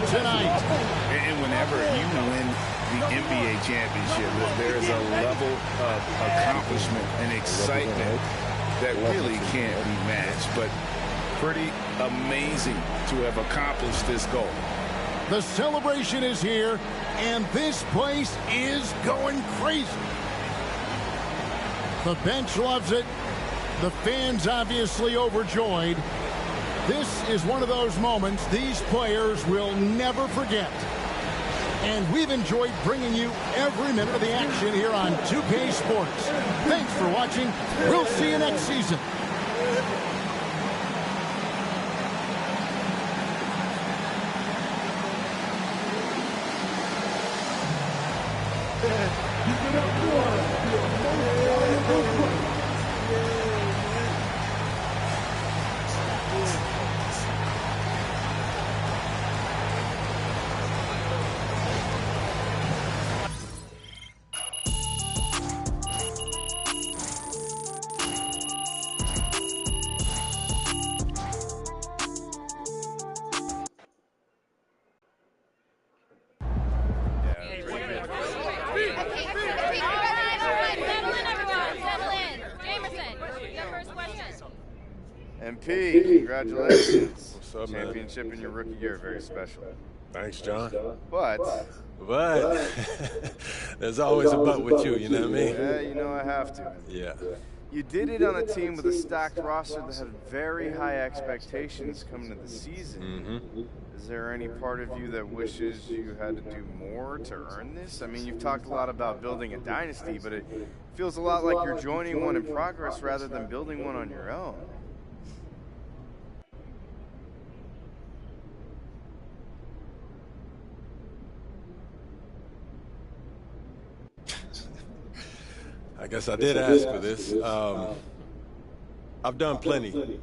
tonight. And whenever you win the NBA championship, there's a level of accomplishment and excitement that really can't be matched. But pretty amazing to have accomplished this goal. The celebration is here, and this place is going crazy. The bench loves it. The fans obviously overjoyed. This is one of those moments these players will never forget. And we've enjoyed bringing you every minute of the action here on 2K Sports. Thanks for watching. We'll see you next season. MP, congratulations. What's up, man? Championship in your rookie year, very special. Thanks, John. But there's always a but with you, you know what I mean? Yeah, you know I have to. Yeah. You did it on a team with a stacked roster that had very high expectations coming to the season. Mm-hmm. Is there any part of you that wishes you had to do more to earn this? I mean, you've talked a lot about building a dynasty, but it feels a lot like you're joining one in progress rather than building one on your own. I guess I did ask for this. I've done plenty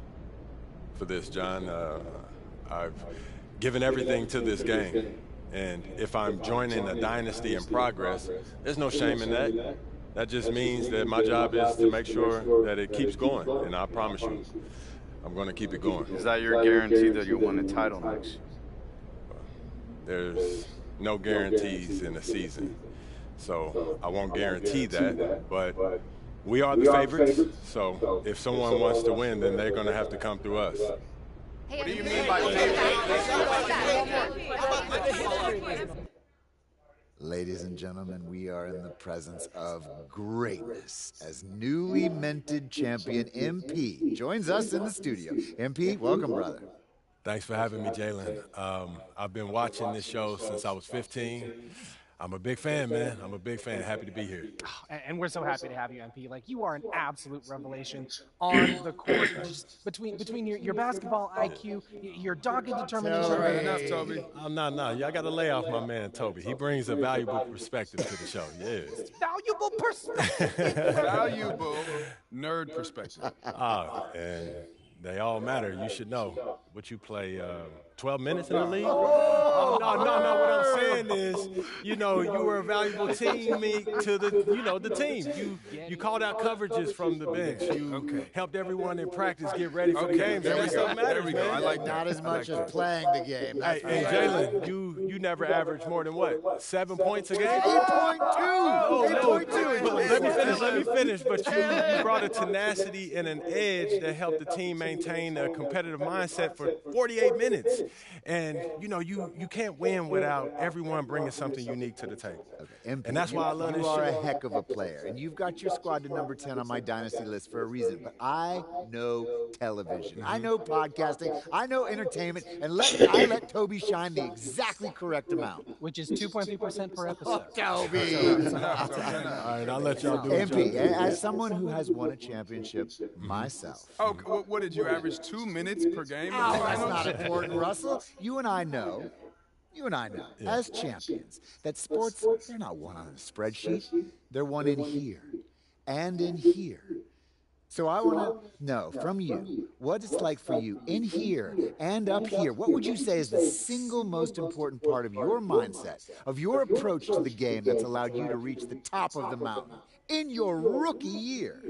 for this, John. I've given everything to this game. And if I'm joining a dynasty in progress, there's no shame in that. That just means that my job is to make sure that it keeps going. And I promise you, I'm going to keep it going. Is that your guarantee that you'll win a title next year? There's no guarantees in a season. So I won't guarantee that, but we are the favorites. So if someone wants to win, then they're going to have to come through us. What do you mean by favorite? Ladies and gentlemen, we are in the presence of greatness as newly minted champion MP joins us in the studio. MP, welcome, brother. Thanks for having me, Jalen. I've been watching this show since I was 15. I'm a big fan, man. I'm a big fan. Happy to be here. And we're so happy to have you, MP. Like, you are an absolute revelation on the court. Just between your basketball IQ, your dogged determination. All right, enough, Toby. No. Y'all got to lay off my man, Toby. He brings a valuable perspective to the show. Yes. Valuable perspective. Valuable nerd perspective. And they all matter. You should know. What you play, 12 minutes in the league? No. What I'm saying is, you were a valuable teammate to the team. You called out coverages from the bench. You helped everyone in practice get ready for the games. There we go. Matters, there we go. man. I like that. Not as much as playing the game. Hey, Jalen, you never averaged more than what? 7 points a game? 8.2. 8.2. Let me finish. But you brought a tenacity and an edge that helped the team maintain a competitive mindset for 48 minutes. And, you can't win without everyone bringing something unique to the table. Okay. MP, and that's why I love this show. You are a show. heck of a player, and you've got your squad to number 10 on my dynasty list for a reason. But I know television. I know podcasting. I know entertainment. And I let Toby shine the exactly correct amount. Which is 2.3% per episode. Toby! All right, I'll let y'all do it. MP, as someone who has won a championship myself. Oh, what did you average? 2 minutes per game? That's not important, Russell. You and I know, as champions, that sports, they're not won on a spreadsheet. They're won in here and in here. So I want to know from you what it's like for you in here and up here. What would you say is the single most important part of your mindset, of your approach to the game that's allowed you to reach the top of the mountain in your rookie year?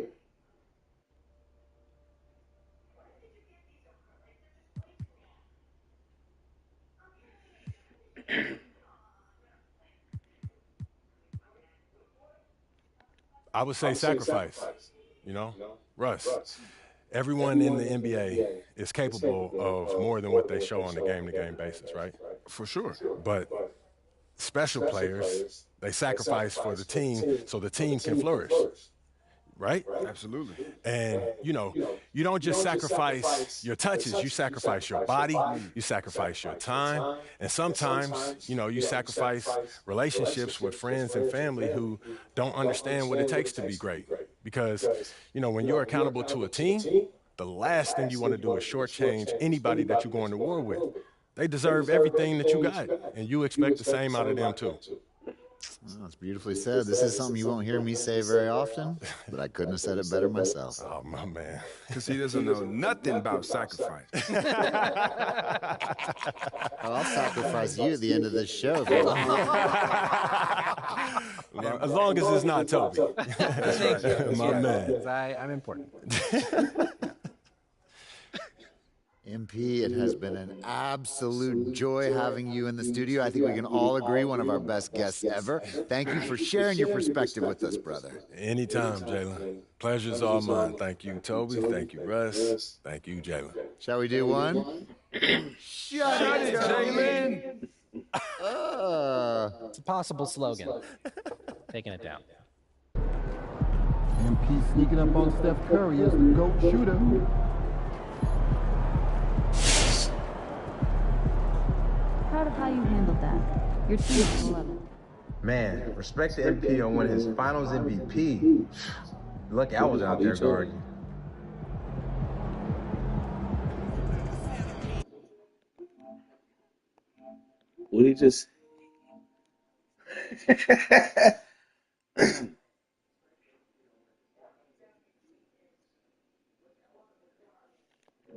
I would say sacrifice, you know? Russ, everyone in the NBA is capable of more than what they show on a game-to-game basis, right? For sure. But special players, they sacrifice for the team so the team can flourish, right? Absolutely. And, you know, you don't just sacrifice your touches, you sacrifice your body, you sacrifice your time, and sometimes, you know, you sacrifice relationships with friends and family who don't understand what it takes to be great. Because, you know, when you're accountable to a team, the last thing you want to do is shortchange anybody that you're going to war with. They deserve everything that you got, and you expect the same out of them too. Oh, it's beautifully said. This is something you won't hear me say very often, but I couldn't have said it better myself. Oh, my man. Because he doesn't know nothing about sacrifice. Well, I'll sacrifice you at the end of this show if you want. As long as it's not Toby. Thank you. My man. Because I'm important. MP, it has been an absolute joy having you in the studio. I think we can all agree one of our best guests ever. Thank you for sharing your perspective with us, brother. Anytime, Jalen. Pleasure's all mine. Thank you, Toby. Thank you, Russ. Thank you, Jalen. Shall we do one? Shut it, Jalen! It's a possible slogan. Taking it down. MP sneaking up on Steph Curry as the GOAT shooter. Proud of how you handled that. Your team will love it. Man, respect to MP on winning his finals MVP. Lucky I was out there guarding. What he just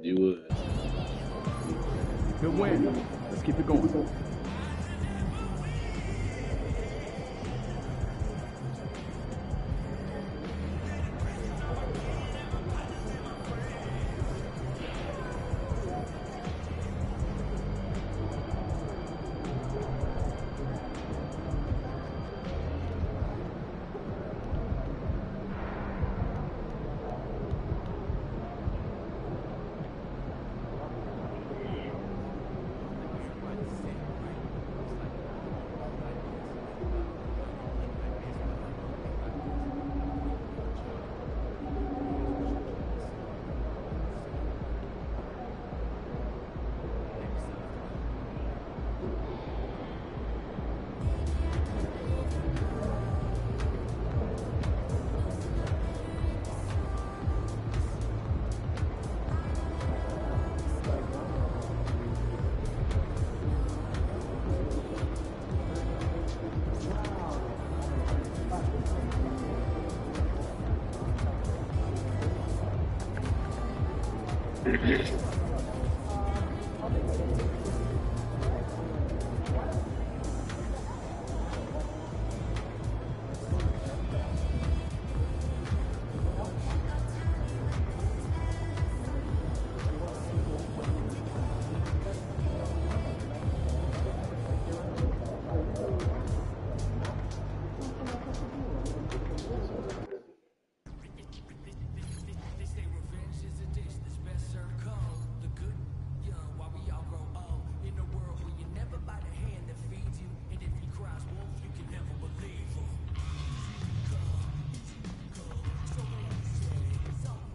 you would. Good win. Let's keep it going.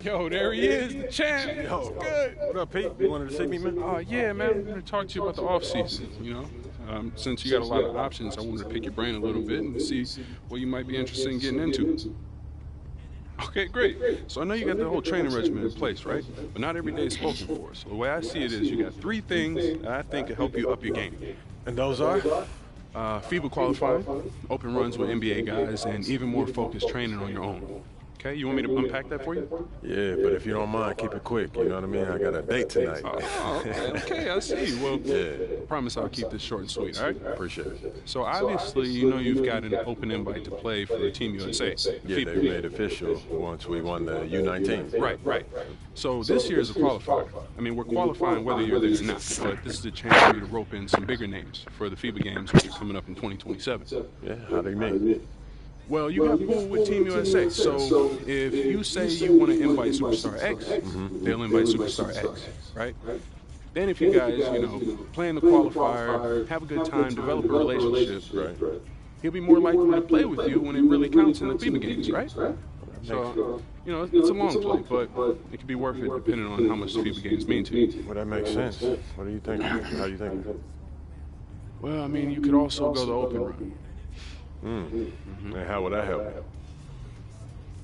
Yo, there he is, the champ. Yo, good. What up, Pete? You wanted to see me, man? Yeah, man. I'm going to talk to you about the offseason, you know. Since you got a lot of options, I wanted to pick your brain a little bit and see what you might be interested in getting into. Okay, great. So I know you got the whole training regimen in place, right? But not every day is spoken for. So the way I see it is you got 3 things that I think can help you up your game. And those are? FIBA qualifying, open runs with NBA guys, and even more focused training on your own. Okay, you want me to unpack that for you? Yeah, but if you don't mind, keep it quick. You know what I mean? I got a date tonight. Okay, I see. Well, yeah. I promise I'll keep this short and sweet, all right? Appreciate it. So obviously, you know you've got an open invite to play for Team USA. Yeah, they made official once we won the U19. Right. So this year is a qualifier. I mean, we're qualifying whether you're there or not, but this is a chance for you to rope in some bigger names for the FIBA games, which are coming up in 2027. Yeah, how do you mean? Well, you got pulled with Team USA, so if you say you want to invite Superstar X, they'll invite Superstar X, right? Then if you guys, play in the qualifier, have a good time, develop a relationship, right? He'll be more likely to play with you when it really counts in the FIBA games, right? So, it's a long play, but it could be worth it depending on how much the FIBA games mean to you. Well, that makes sense. What do you think? How do you think? Well, I mean, you could also go the open route. And how would that help?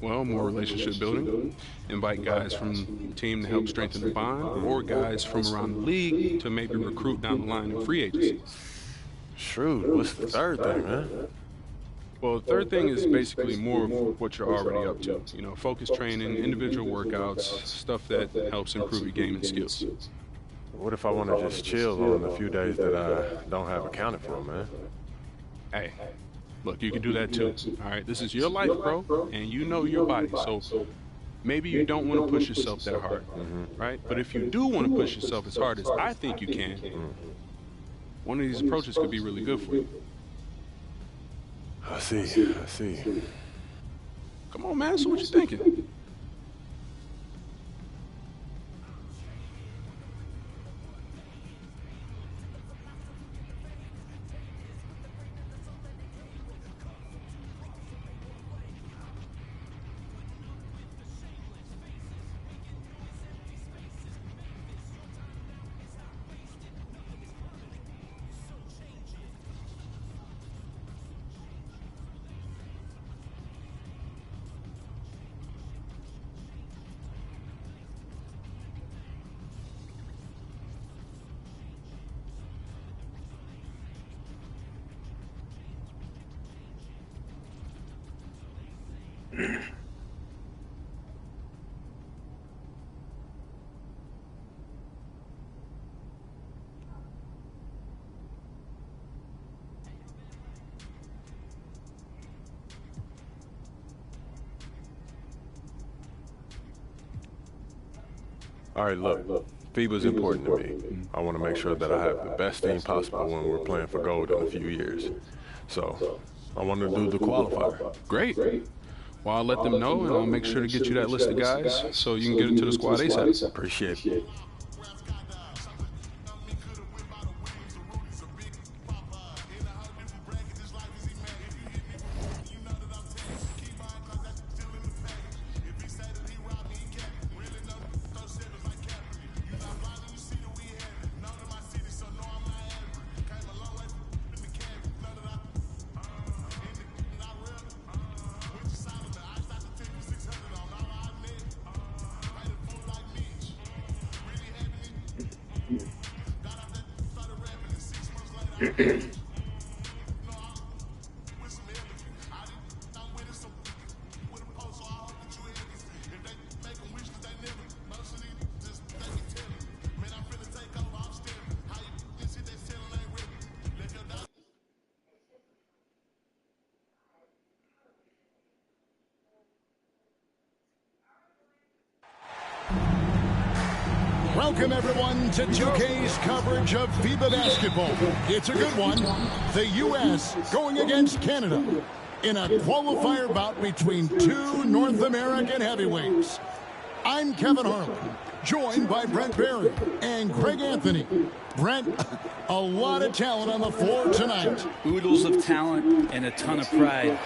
Well, more relationship building. Invite guys from the team to help strengthen the bond, or guys from around the league to maybe recruit down the line in free agency. Shrewd. What's the third thing, man? Well, the third thing is basically more of what you're already up to. Focus training, individual workouts, stuff that helps improve your game and skills. What if I want to just chill on the few days that I don't have accounted for, man? Hey, look, you can do that too, all right? This is your life, bro, and you know your body, so maybe you don't want to push yourself that hard, right? But if you do want to push yourself as hard as I think you can, one of these approaches could be really good for you. I see. Come on, man, so what you thinking? All right, look, FIBA's important to me. I want to make sure that I have the best team possible when we're playing for gold in a few years. So I want to do the qualifier. Great. Well, I'll let them know, and I'll make sure to get you that list of guys so you can get into the squad ASAP. Appreciate it. Welcome, everyone, to 2K's coverage of FIBA basketball. It's a good one. The U.S. going against Canada in a qualifier bout between two North American heavyweights. I'm Kevin Harlan, joined by Brent Barry and Greg Anthony. Brent, a lot of talent on the floor tonight. Oodles of talent and a ton of pride.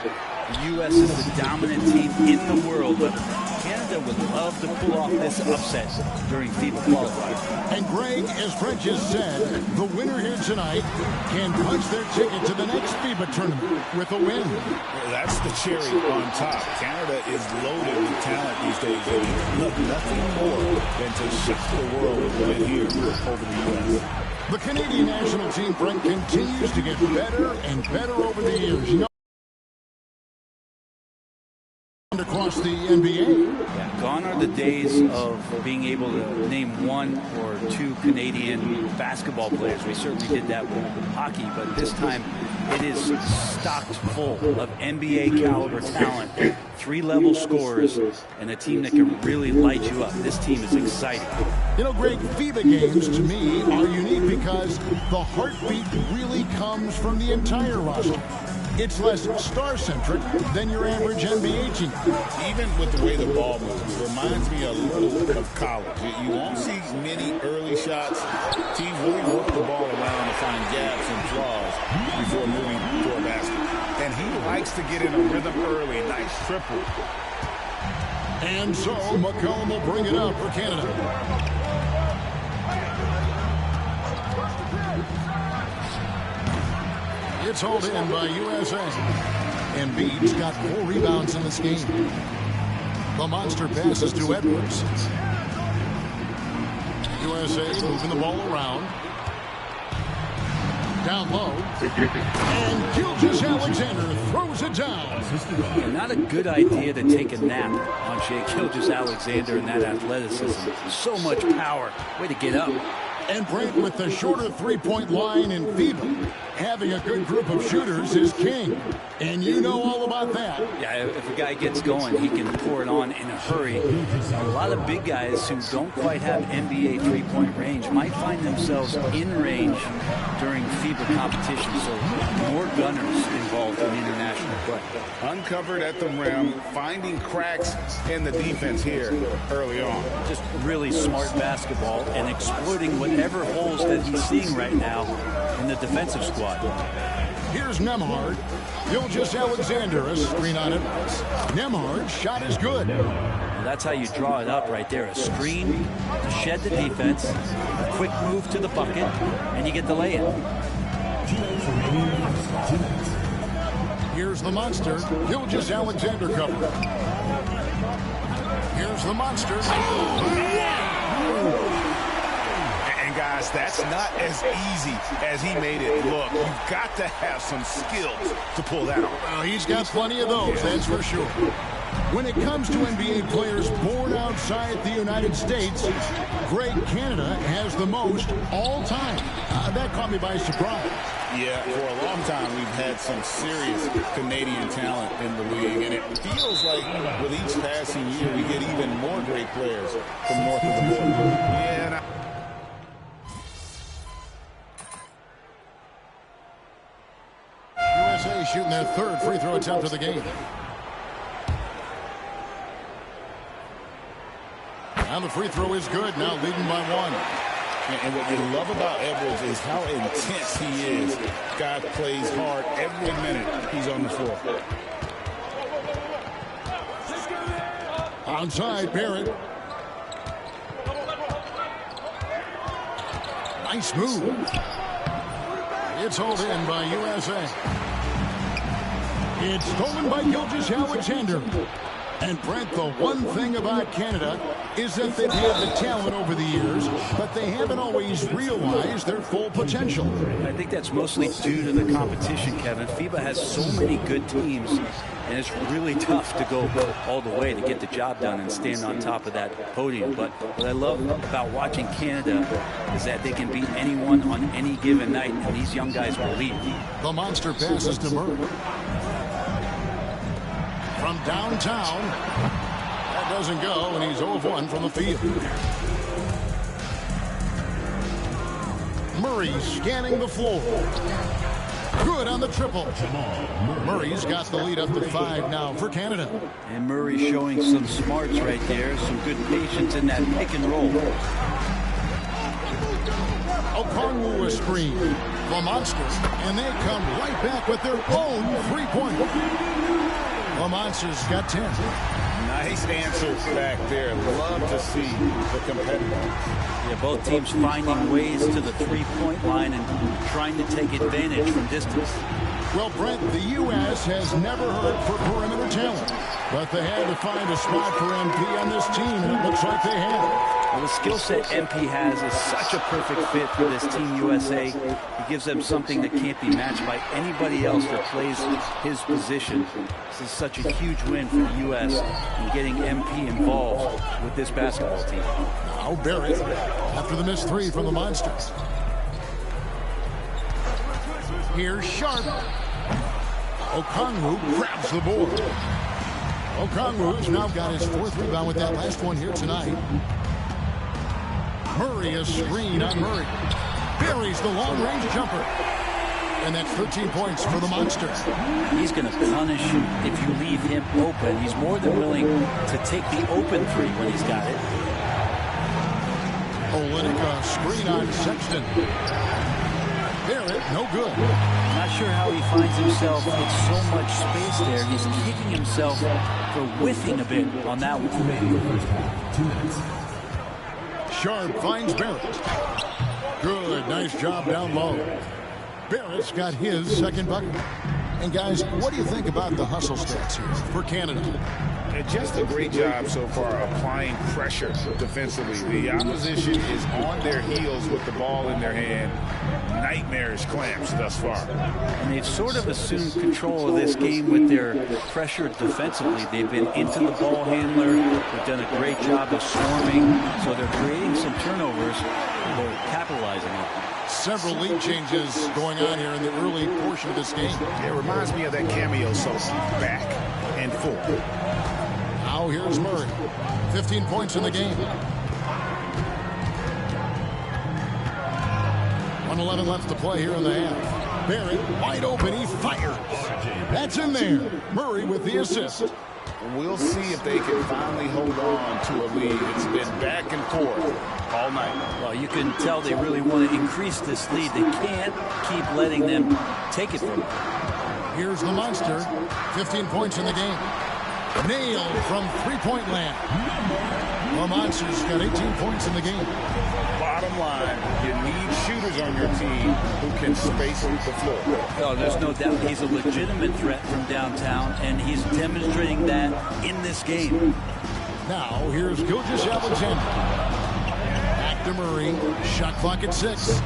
The U.S. is the dominant team in the world, but Canada would love to pull off this upset during FIBA qualifier. And Greg, as Brent just said, the winner here tonight can punch their ticket to the next FIBA tournament with a win. That's the cherry on top. Canada is loaded with talent these days. And look, nothing more than to shock the world with a win here over the U.S. The Canadian national team, Brent, continues to get better and better over the years. across the NBA. Yeah, gone are the days of being able to name one or two Canadian basketball players. We certainly did that with hockey, but this time it is stocked full of NBA caliber talent, 3-level scorers, and a team that can really light you up. This team is exciting. You know, Greg, FIBA games to me are unique because the heartbeat really comes from the entire roster. It's less star-centric than your average NBA team. Even with the way the ball moves, it reminds me a little of college. You won't see many early shots. Teams really work the ball around to find gaps and flaws before moving for a basket. And he likes to get in a rhythm early. Nice triple. And so McCollum will bring it up for Canada. It's hauled in by USA. Embiid's got 4 rebounds in this game. The monster passes to Edwards. USA moving the ball around. Down low. And Gilgeous-Alexander throws it down. Yeah, not a good idea to take a nap on Shai Gilgeous-Alexander and that athleticism. So much power. Way to get up. And Brent with the shorter three-point line in FIBA. Having a good group of shooters is king. And you know all about that. Yeah, if a guy gets going, he can pour it on in a hurry. A lot of big guys who don't quite have NBA three-point range might find themselves in range during FIBA competition. So more gunners involved in international play. Uncovered at the rim, finding cracks in the defense here early on. Just really smart basketball and exploiting whatever holes that he's seeing right now in the defensive squad. Here's Nembhard. Gilgeous-Alexander, a screen on it. Nembhard's shot is good. Well, that's how you draw it up right there. A screen to shed the defense, a quick move to the bucket, and you get the lay-in. Here's the monster. Gilgeous-Alexander cover. Here's the monster. Guys, that's not as easy as he made it look. You've got to have some skills to pull that off. Well, he's got plenty of those, that's for sure. When it comes to NBA players born outside the United States, Greg, Canada has the most all time. That caught me by surprise. Yeah, for a long time we've had some serious Canadian talent in the league, and it feels like with each passing year we get even more great players from north of the border. Yeah, USA shooting their 3rd free throw attempt of the game. And the free throw is good, now leading by 1. And what you love about Edwards is how intense he is. Guy plays hard every minute he's on the floor. Onside, Barrett. Nice move. It's hauled in by USA. It's stolen by Gilgeous-Alexander. And Brent, the one thing about Canada is that they've had the talent over the years, but they haven't always realized their full potential. I think that's mostly due to the competition, Kevin. FIBA has so many good teams, and it's really tough to go all the way to get the job done and stand on top of that podium. But what I love about watching Canada is that they can beat anyone on any given night, and these young guys believe. The monster passes to Murray. From downtown, that doesn't go, and he's 0 of 1 from the field. Murray scanning the floor. Good on the triple. Murray's got the lead up to 5 now for Canada. And Murray showing some smarts right there, some good patience in that pick and roll. Okongwu a screen. The Monsters, and they come right back with their own three-pointer. The Monsters got 10. Nice answer back there. Love to see the competitive. Yeah, both teams finding ways to the three-point line and trying to take advantage from distance. Well, Brent, the U.S. has never hurt for perimeter talent, but they had to find a spot for MP on this team, and it looks like they have. Well, the skill set MP has is such a perfect fit for this Team USA. He gives them something that can't be matched by anybody else that plays his position. This is such a huge win for the U.S. in getting MP involved with this basketball team. Now Barrett, after the missed three from the Monsters. Here's Sharp. Okongwu grabs the board. Okongwu's now got his fourth rebound with that last one here tonight. Murray a screen on Murray. Buries the long-range jumper. And that's 13 points for the Monster. He's going to punish you if you leave him open. He's more than willing to take the open three when he's got it. Olynyk a screen on Sexton. Barrett, no good. Not sure how he finds himself with so much space there. He's kicking himself for whiffing a bit on that one. 2 minutes. Sharp finds Barrett. Good, nice job down low. Barrett's got his second bucket. And guys, what do you think about the hustle stats here for Canada? Just a great job so far applying pressure defensively. The opposition is on their heels with the ball in their hand. Nightmarish clamps thus far. And they've sort of assumed control of this game with their pressure defensively. They've been into the ball handler. They've done a great job of swarming. So they're creating some turnovers. And they're capitalizing on it. Several lead changes going on here in the early portion of this game. It reminds me of that cameo song, back and forth. Now here's Murray. 15 points in the game. 1:11 left to play here in the half. Barrett wide open. He fires. That's in there. Murray with the assist. We'll see if they can finally hold on to a lead. It's been back and forth all night. Well, you can tell they really want to increase this lead. They can't keep letting them take it from them. Here's the Monster. 15 points in the game. Nailed from three-point land. The Monsters got 18 points in the game. Bottom line, you need shooters on your team who can space the floor. Oh, there's no doubt he's a legitimate threat from downtown, and he's demonstrating that in this game. Now, here's Gilgeous-Alexander. Back to Murray. Shot clock at 6.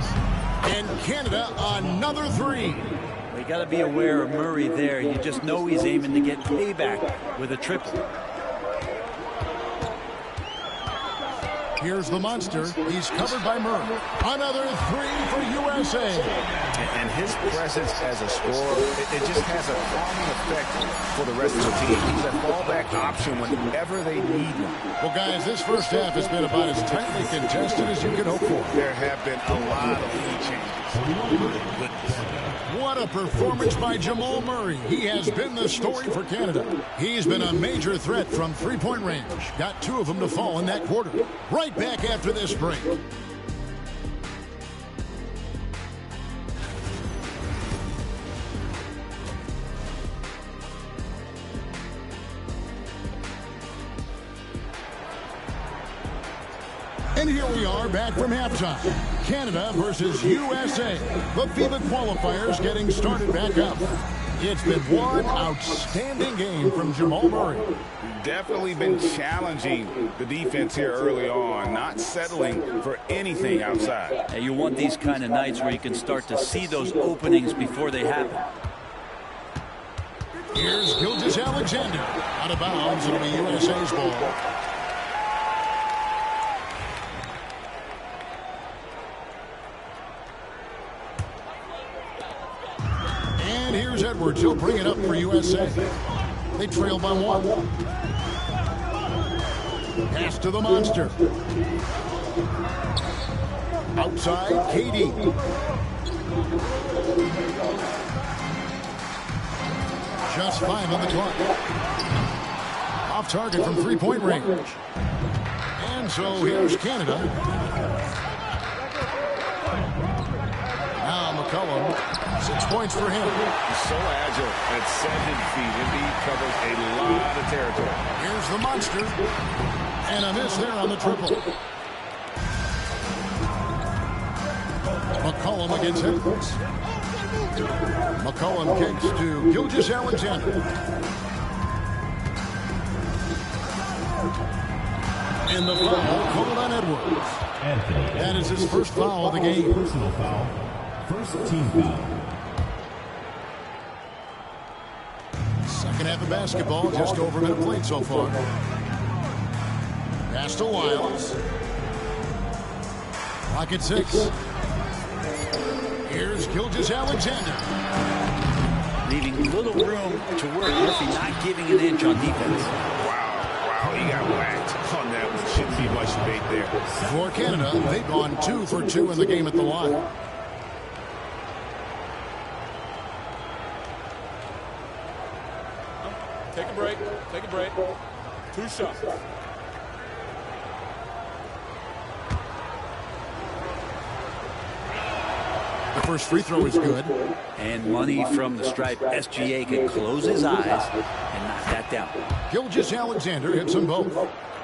And Canada, another three. You got to be aware of Murray there. You just know he's aiming to get payback with a triple. Here's the Monster. He's covered by Murray. Another three for USA. And his presence as a scorer, it just has a calming effect for the rest of the team. He's a fallback option whenever they need him. Well, guys, this first half has been about as tightly contested as you can hope for. There have been a lot of lead changes. What a performance by Jamal Murray. He has been the story for Canada. He's been a major threat from three-point range. Got 2 of them to fall in that quarter. Right back after this break. And here we are back from halftime. Canada versus USA. The FIBA qualifiers getting started back up. It's been one outstanding game from Jamal Murray. Definitely been challenging the defense here early on, not settling for anything outside. And you want these kind of nights where you can start to see those openings before they happen. Here's Gilgeous-Alexander. Out of bounds. It'll be USA's ball. And here's Edwards. He'll bring it up for USA. They trail by 1. Pass to the Monster. Outside, KD. Just 5 on the clock. Off target from three-point range. And so here's Canada. Now McCollum. 6 points for him. He's so agile at 7 feet. Indeed, covers a lot of territory. Here's the Monster. And a miss there on the triple. McCollum against Edwards. McCollum kicks to Gilgeous-Alexander. And the foul called on Edwards. That is his first foul of the game. Personal foul. First team foul. Second half of basketball, just over a minute played so far. Pass to Wiles. Clock at 6. Here's Gilgeous-Alexander. Leaving little room to work. Murphy not giving an inch on defense. Wow, he got whacked on that one. Shouldn't be much debate there. For Canada, they've gone 2 for 2 in the game at the line. Take a break. Take a break. 2 shots. The first free throw is good. And money from the stripe. SGA can close his eyes and knock that down. Gilgeous-Alexander hits them both.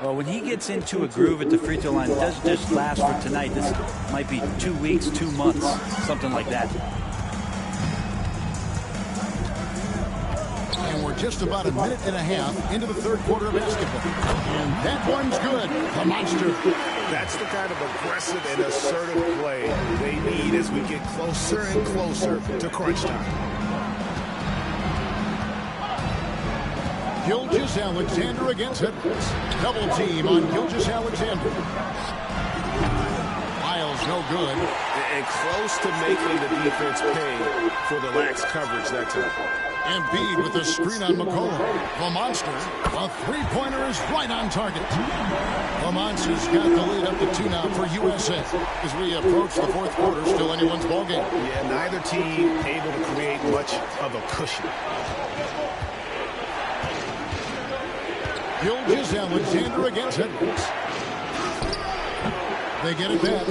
Well, when he gets into a groove at the free throw line, it doesn't just last for tonight. This might be 2 weeks, 2 months, something like that. And we're just about a minute and a half into the third quarter of basketball. And that one's good. The monster. That's the kind of aggressive and assertive play they need as we get closer and closer to crunch time. Gilgeous-Alexander against Edwards. Double team on Gilgeous-Alexander. Wiles no good. And close to making the defense pay for the lax coverage that time. Embiid with a screen on McCollum. The monster, a three-pointer is right on target. The monster's got the lead up to 2 now for USA. As we approach the fourth quarter, still anyone's ballgame. Yeah, neither team able to create much of a cushion. Gilgeous-Alexander against Edwards. They get it back.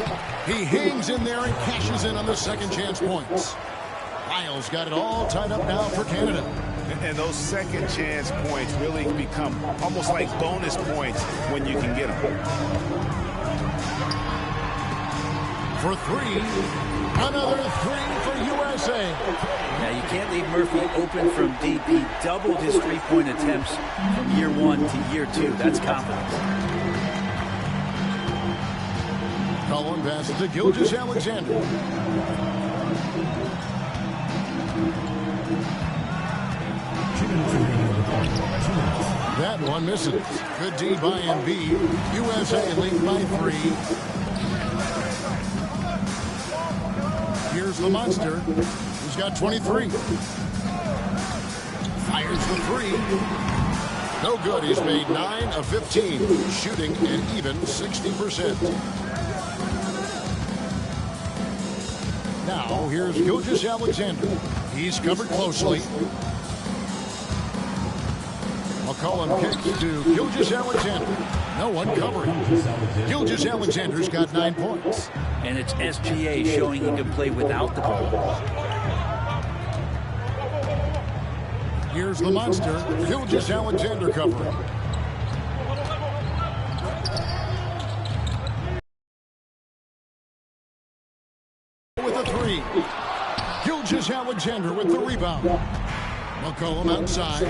He hangs in there and cashes in on the second chance points. Wiles got it all tied up now for Canada. And those second chance points really become almost like bonus points when you can get them. For 3, another 3 for USA. Now, you can't leave Murphy open from deep. He doubled his three-point attempts from year 1 to year 2. That's confidence. Cullen passes to Gilgeous-Alexander. That one misses. Good D by Embiid. USA lead by 3. Here's the monster, who's got 23. Fires the 3. No good. He's made 9 of 15, shooting an even 60%. Now, here's Gilgeous-Alexander. He's covered closely. McCollum kicks to Gilgeous-Alexander. No one covering. Gilgeous-Alexander's got 9 points. And it's SGA showing he can play without the ball. Here's the monster, Gilgeous-Alexander covering. With a 3. Gilgeous-Alexander with the rebound. McCollum outside.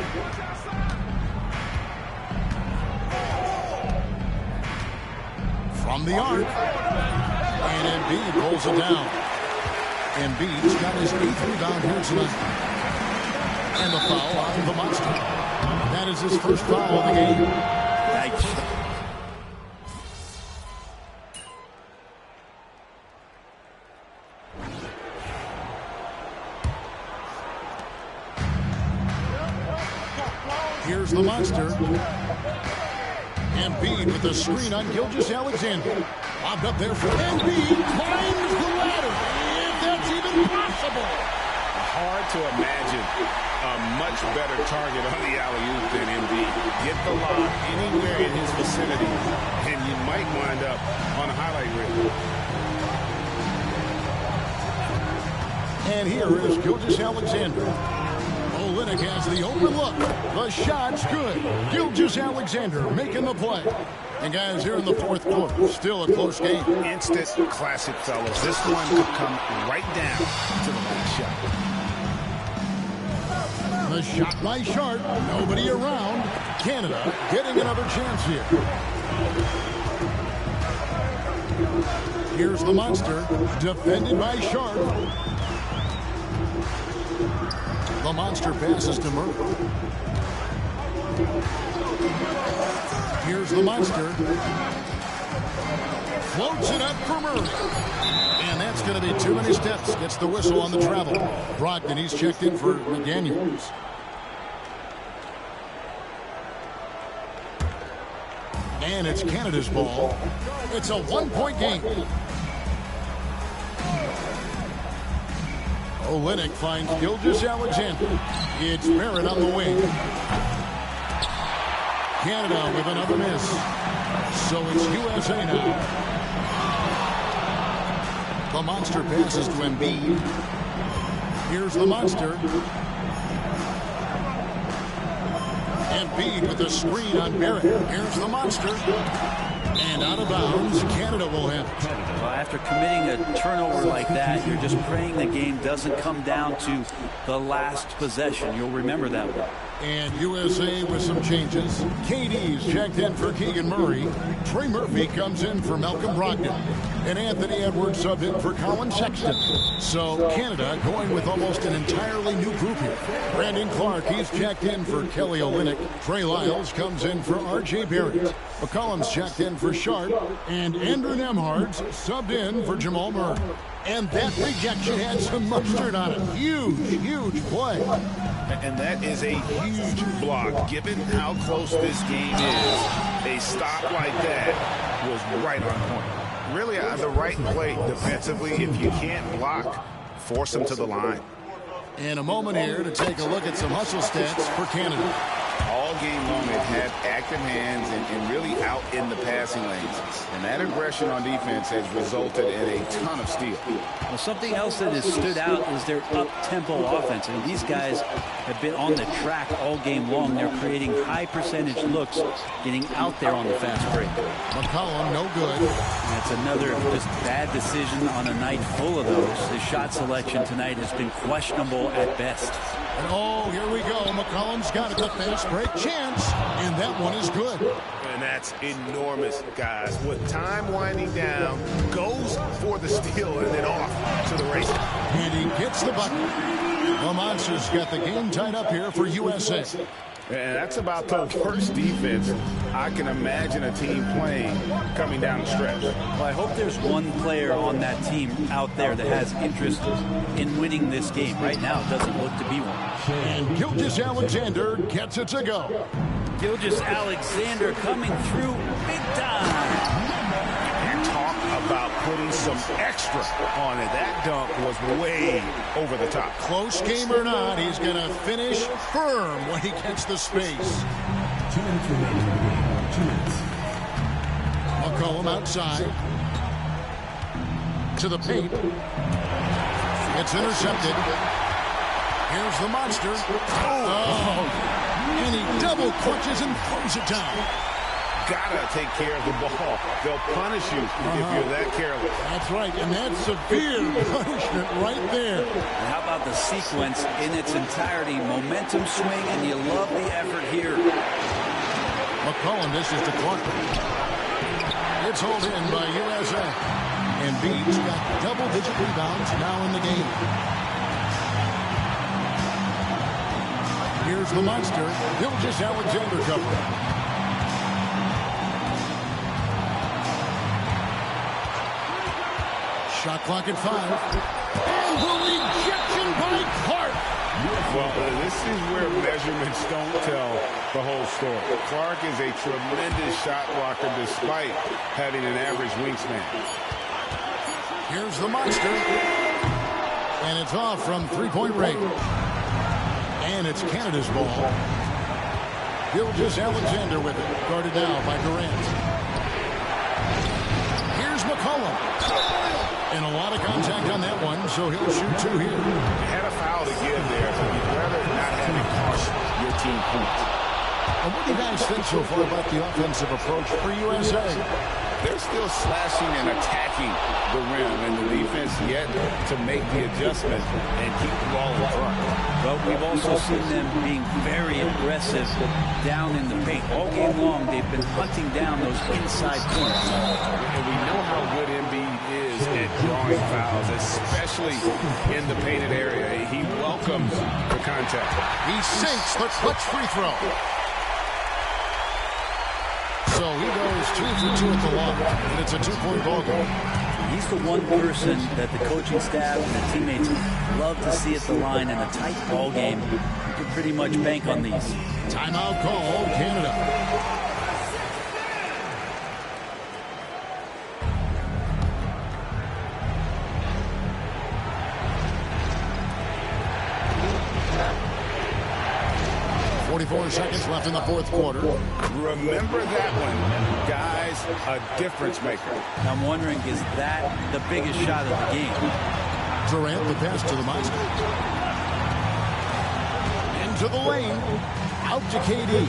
From the arc. And Embiid pulls it down. Embiid's got his 8th rebound here tonight. And the foul on the monster. That is his first foul of the game. Nice. Here's the monster. Embiid with the screen on Gilgeous-Alexander. Lobbed up there for Embiid. Climbs the ladder. If that's even possible. Hard to imagine a much better target on the alley-oop than Embiid. Get the lob anywhere in his vicinity, and you might wind up on a highlight reel. And here is Gilgeous-Alexander. Olynyk has the open look. The shot's good. Gilgeous-Alexander making the play. And guys, here in the fourth quarter, still a close game. Instant classic, fellas. This one could come right down to the last shot. The shot by Sharp. Nobody around. Canada getting another chance here. Here's the monster. Defended by Sharp. The monster passes to Murray. Here's the monster. Floats it up for Murray. And that's going to be too many steps. Gets the whistle on the travel. Brogdon, he's checked in for McDaniels. And it's Canada's ball. It's a one-point game. Olynyk finds Gilgeous-Alexander. It's Barrett on the wing. Canada with another miss. So it's USA now. The monster passes to Embiid. Here's the monster. Embiid with a screen on Barrett. Here's the monster. And out of bounds, Canada will have it. Well, after committing a turnover like that, you're just praying the game doesn't come down to the last possession. You'll remember that one. And USA with some changes. KD's checked in for Keegan Murray. Trey Murphy comes in for Malcolm Brogdon. And Anthony Edwards subbed in for Colin Sexton. So Canada going with almost an entirely new group here. Brandon Clark, he's checked in for Kelly Olynyk. Trey Lyles comes in for R.J. Barrett. McCollum's checked in for Sharp. And Andrew Nembhard's subbed in for Jamal Murray. And that rejection had some mustard on it. Huge, huge play. And that is a huge block. Given how close this game is, a stop like that was right on point. Really, the right play defensively. If you can't block, force them to the line. And a moment here to take a look at some hustle stats for Canada. All game long, they've had active hands and really out in the passing lanes. And that aggression on defense has resulted in a ton of steals. Well, something else that has stood out is their up-tempo offense. I mean, these guys have been on the track all game long. They're creating high-percentage looks, getting out there on the fast break. McCollum, no good. That's another just bad decision on a night full of those. His shot selection tonight has been questionable at best. And oh, here we go. McCollum's got it, the fast break chance, and that one is good. And that's enormous, guys. With time winding down, goes for the steal and then off to the races. And he gets the bucket. The Monsters got the game tied up here for USA. And that's about the worst defense I can imagine a team playing coming down the stretch. Well, I hope there's one player on that team out there that has interest in winning this game. Right now, it doesn't look to be one. And Gilgeous-Alexander gets it to go. Gilgeous-Alexander coming through big time. And talk about putting some extra on it. That dunk was way over the top. Close game or not, he's going to finish firm when he gets the space. 2 minutes remaining in the game. 2 minutes. McCollum outside. To the paint. It's intercepted. Here's the monster. Oh. And he double clutches and throws it down. Gotta take care of the ball. They'll punish you if you're that careless. That's right, and that's severe punishment right there. And how about the sequence in its entirety? Momentum swing, and you love the effort here. McCollum dishes to Clark. It's hauled in by USA. And Embiid's got double-digit rebounds now in the game. Here's the monster. Gilgeous-Alexander covering. Shot clock at 5. And the rejection by Clark. Well, this is where measurements don't tell the whole story. Clark is a tremendous shot blocker despite having an average wingspan. Here's the monster. And it's off from three-point range. And it's Canada's ball. Gilgeous-Alexander with it. Guarded now by Durant. Here's McCollum. And a lot of contact on that one, so he'll shoot 2 here. You had a foul to give there, but you'd rather not have it cost your team points. And what do you guys think so far about the offensive approach for USA? They're still slashing and attacking the rim, and the defense yet to make the adjustment and keep the ball in front. But we've also seen them being very aggressive down in the paint. All game long, they've been hunting down those inside corners. And we know how good Embiid is at drawing fouls, especially in the painted area. He welcomes the contact. He sinks the clutch free throw. So he goes 2 for 2 at the line, and it's a 2-point ball game. He's the one person that the coaching staff and the teammates love to see at the line in a tight ball game. You can pretty much bank on these. Timeout called, Canada. 44 seconds left in the fourth quarter. Remember that one, guys, a difference maker. I'm wondering, is that the biggest shot of the game? Durant, the pass to the Monster. Into the lane. Out to KD.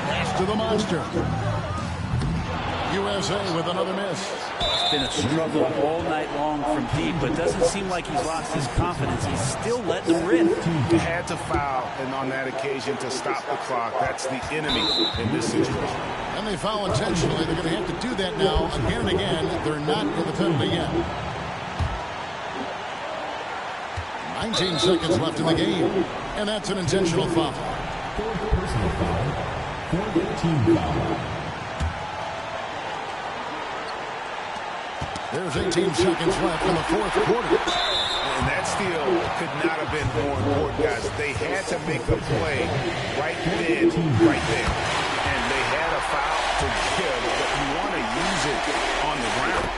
Pass to the Monster. USA with another miss. It's been a struggle all night long from deep, but doesn't seem like he's lost his confidence. He's still letting them rip. He had to foul, and on that occasion to stop the clock. That's the enemy in this situation. And they foul intentionally. They're going to have to do that now again and again. They're not in the penalty yet. 19 seconds left in the game, and that's an intentional foul. Fourth personal foul. Fourth team foul. There's 18 seconds left in the fourth quarter. And that steal could not have been more important, guys. They had to make a play right then, right there. And they had a foul to give, but you want to use it on the ground.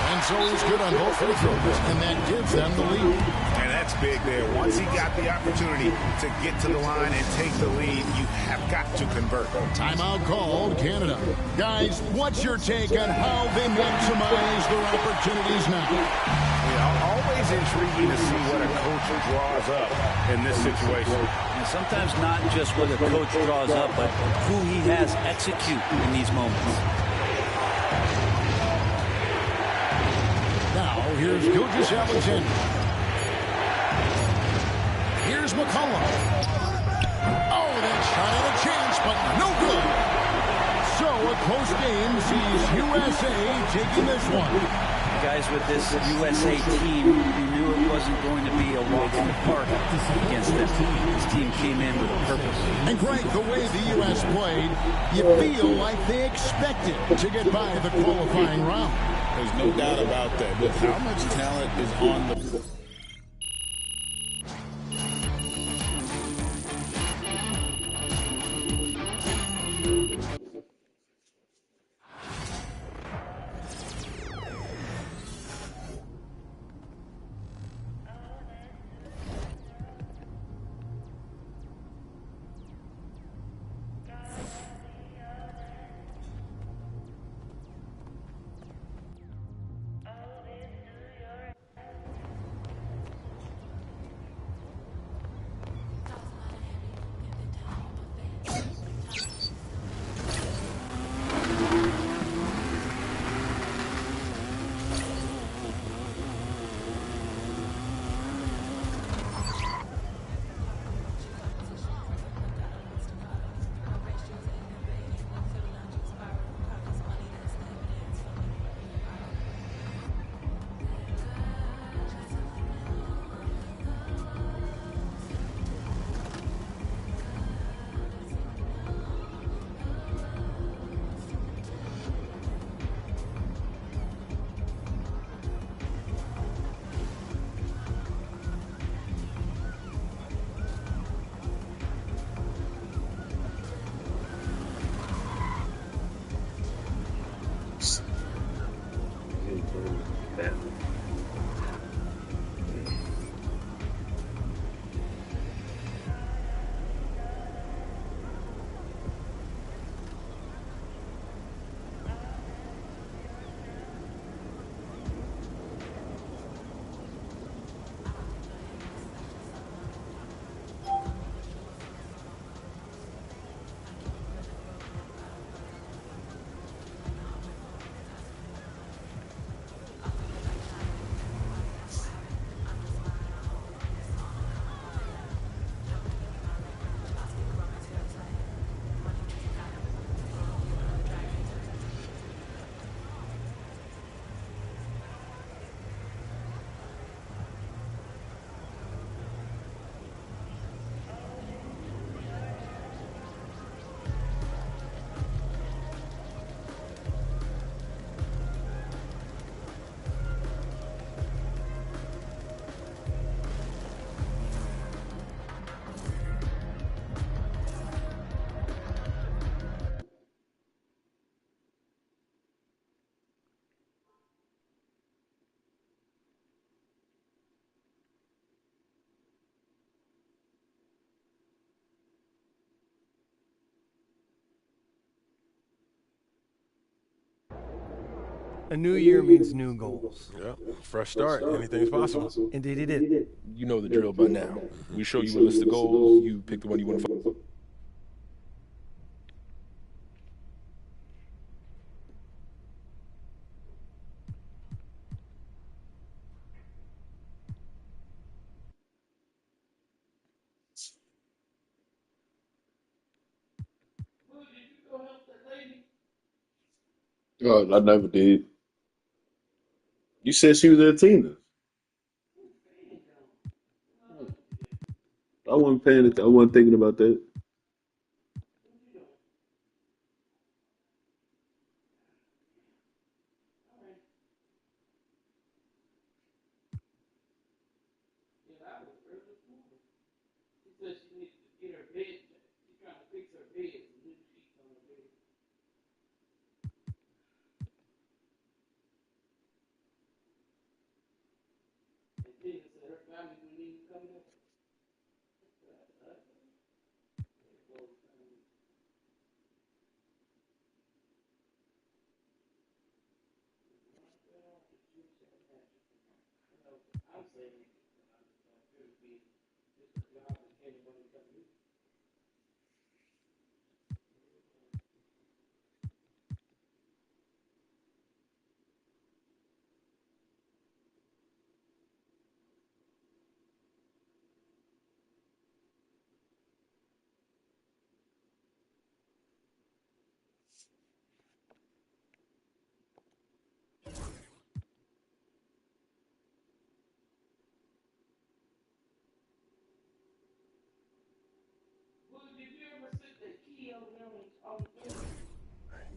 And so he's good on both free throws, and that gives them the lead. And that's big there. Once he got the opportunity to get to the line and take the lead, you have got to convert. Timeout called, Canada. Guys, what's your take on how they maximize their opportunities now? Always intriguing to see what a coach draws up in this situation. And sometimes not just what a coach draws up, but who he has execute in these moments. Now, here's Gilgeous Alexander. Here's McCollum. Oh, that shot had a chance, but no good. So a close game sees USA taking this one. Guys, with this USA team, you knew it wasn't going to be a walk in the park against them. This team came in with a purpose. And Greg, the way the U.S. played, you feel like they expected to get by the qualifying round. There's no doubt about that. But how much talent is on the... A new year means new goals. Yeah, fresh start. Anything's possible. Indeed it did. You know the drill by now. We show you a list of goals. You pick the one you want to follow. Oh, I never did. You said she was at Tina's. I wasn't paying it. I wasn't thinking about that.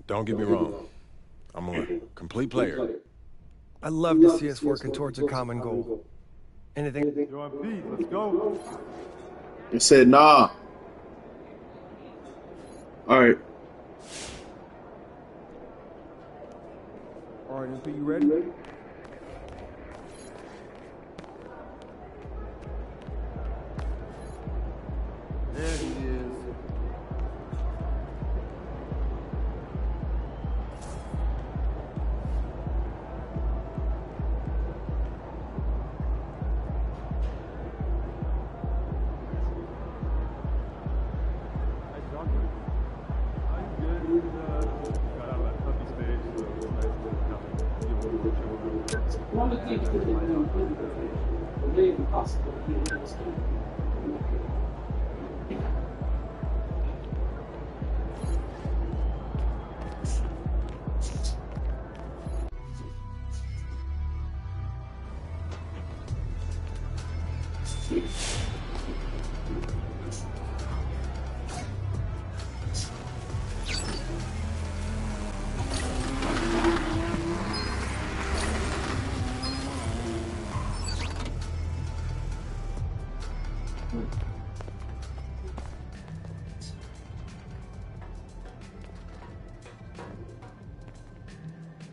Don't get me wrong. I'm a complete player. I'd love to see us working towards a common goal. Anything? Yo, MP, let's go. It said, nah. All right. All right, MP, you ready? There he is.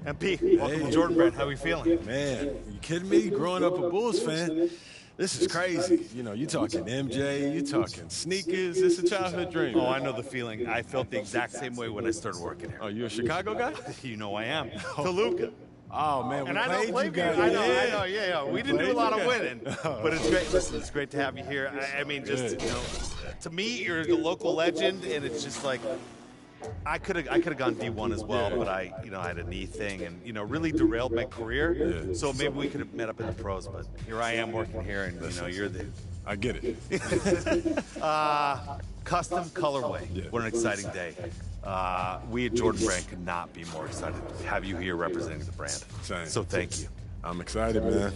MP, welcome to Jordan Brand. How are we feeling? Man, you kidding me? Growing up a Bulls fan, this is crazy. You know, you talking MJ, you talking sneakers. It's a childhood dream. Oh, I know the feeling. I felt the exact same way when I started working here. Oh, you a Chicago guy? You know I am. Toluca. Oh, man, we and I played know you guys. I know, yeah. We didn't do a lot of winning, but it's great. Listen, it's great to have you here. I mean, just, you know, to me, you're the local legend, and it's just like, I could have gone D1 as well, but I had a knee thing and, really derailed my career. Yeah. So maybe we could have met up in the pros, but here I am working here, and, you're the... I get it. Custom colorway. Yeah. What an exciting day. We at Jordan Brand could not be more excited to have you here representing the brand. Same. So thank you. I'm excited, man.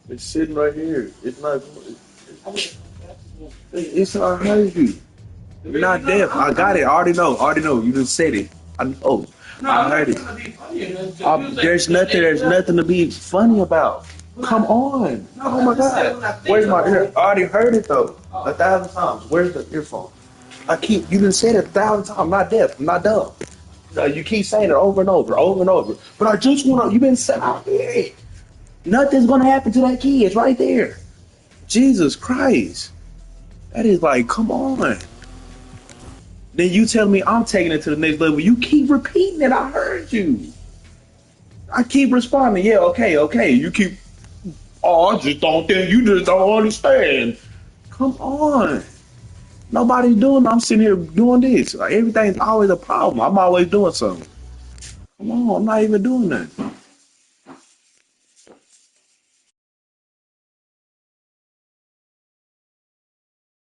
It's sitting right here. It's not. It's all heavy. You're not deaf. I got it. I already know. You just said it. I know. I heard it. There's nothing to be funny about. Come on. Oh my God. Where's my ear? I already heard it though. 1,000 times. Where's the earphone? You done said it 1,000 times. I'm not deaf. I'm not dumb. You keep saying it over and over, over and over. But I just want to. You've been saying, hey, nothing's gonna happen to that kid. It's right there. Jesus Christ, that is like, come on. Then you tell me I'm taking it to the next level. You keep repeating it. I heard you. I keep responding. Yeah, okay. You keep. Oh, I just don't think you just don't understand. Come on. Nobody's doing it. I'm sitting here doing this. Like, everything's always a problem. I'm always doing something. Come on, I'm not even doing that.